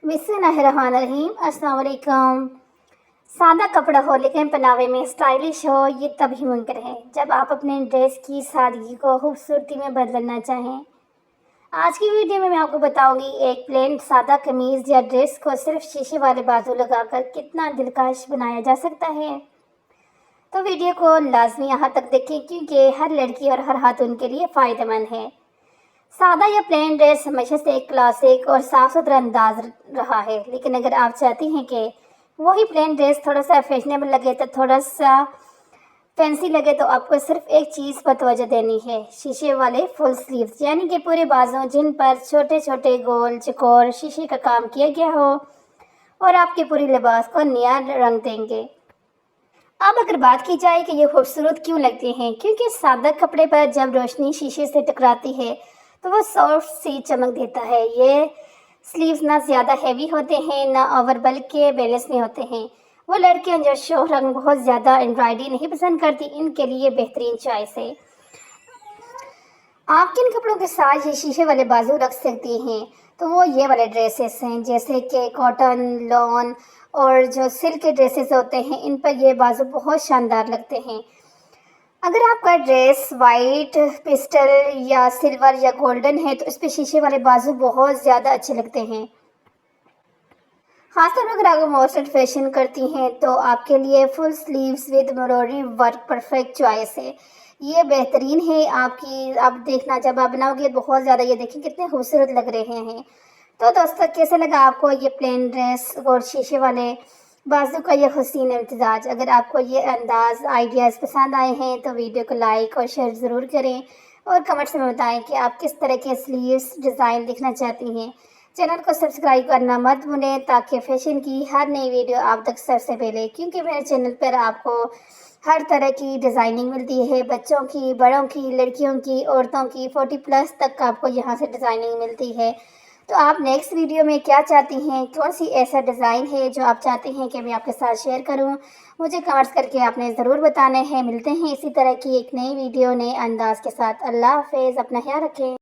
बिस्मिल्लाहिर्रहमानिर्रहीम। अस्सलाम वालेकुम। सादा कपड़ा हो लेकिन पहनावे में स्टाइलिश हो, ये तभी मुमकिन है जब आप अपने ड्रेस की सादगी को खूबसूरती में बदलना चाहें। आज की वीडियो में मैं आपको बताऊंगी एक प्लेन सादा कमीज या ड्रेस को सिर्फ शीशे वाले बाजू लगाकर कितना दिलकश बनाया जा सकता है। तो वीडियो को लाजमी यहाँ तक देखें क्योंकि हर लड़की और हर खातून के लिए फ़ायदेमंद है। सादा या प्लेन ड्रेस हमेशा से एक क्लासिक और साफ सुथरा अंदाज रहा है, लेकिन अगर आप चाहती हैं कि वही प्लेन ड्रेस थोड़ा सा फैशनेबल लगे, तो थोड़ा सा फैंसी लगे, तो आपको सिर्फ एक चीज़ पर तवज्जो देनी है, शीशे वाले फुल स्लीव्स, यानी कि पूरे बाजू जिन पर छोटे छोटे गोल चकोर शीशे का काम किया गया हो और आपके पूरे लिबास को नया रंग देंगे। अब अगर बात की जाए कि ये खूबसूरत क्यों लगते हैं, क्योंकि सादा कपड़े पर जब रोशनी शीशे से टकराती है तो वो सॉफ्ट सी चमक देता है। ये स्लीव्स ना ज़्यादा हैवी होते हैं ना ओवर बल्कि बैलेंस में होते हैं। वो लड़कियां जो शो रंग बहुत ज़्यादा एम्ब्रॉयडरी नहीं पसंद करती, इनके लिए बेहतरीन चॉइस है। आप किन कपड़ों के साथ ये शीशे वाले बाजू रख सकती हैं, तो वो ये वाले ड्रेसेस हैं, जैसे कि कॉटन, लॉन और जो सिल्क के ड्रेसेस होते हैं, इन पर ये बाजू बहुत शानदार लगते हैं। अगर आपका ड्रेस वाइट, पिस्टल या सिल्वर या गोल्डन है, तो इस पे शीशे वाले बाजू बहुत ज़्यादा अच्छे लगते हैं। खासतौर पर अगर आप मॉडर्न फैशन करती हैं तो आपके लिए full sleeves with embroidery work perfect choice है। ये बेहतरीन है। आप देखना, जब आप बनाओगे बहुत ज़्यादा, ये देखें कितने खूबसूरत लग रहे हैं। तो दोस्तों, कैसे लगा आपको ये प्लेन ड्रेस और शीशे वाले बाजू का ये हसीन इम्तिजाज? अगर आपको ये अंदाज़ आइडियाज़ पसंद आए हैं तो वीडियो को लाइक और शेयर ज़रूर करें और कमेंट्स में बताएं कि आप किस तरह के स्लीव्स डिज़ाइन देखना चाहती हैं। चैनल को सब्सक्राइब करना मत भूलें ताकि फैशन की हर नई वीडियो आप तक सबसे पहले, क्योंकि मेरे चैनल पर आपको हर तरह की डिज़ाइनिंग मिलती है, बच्चों की, बड़ों की, लड़कियों की, औरतों की, 40+ तक आपको यहाँ से डिज़ाइनिंग मिलती है। तो आप नेक्स्ट वीडियो में क्या चाहती हैं, कौन सी ऐसा डिज़ाइन है जो आप चाहती हैं कि मैं आपके साथ शेयर करूं, मुझे कमेंट्स करके आपने ज़रूर बताने हैं। मिलते हैं इसी तरह की एक नई वीडियो, नए अंदाज के साथ। अल्लाह हाफ़िज़, अपना ख्याल रखें।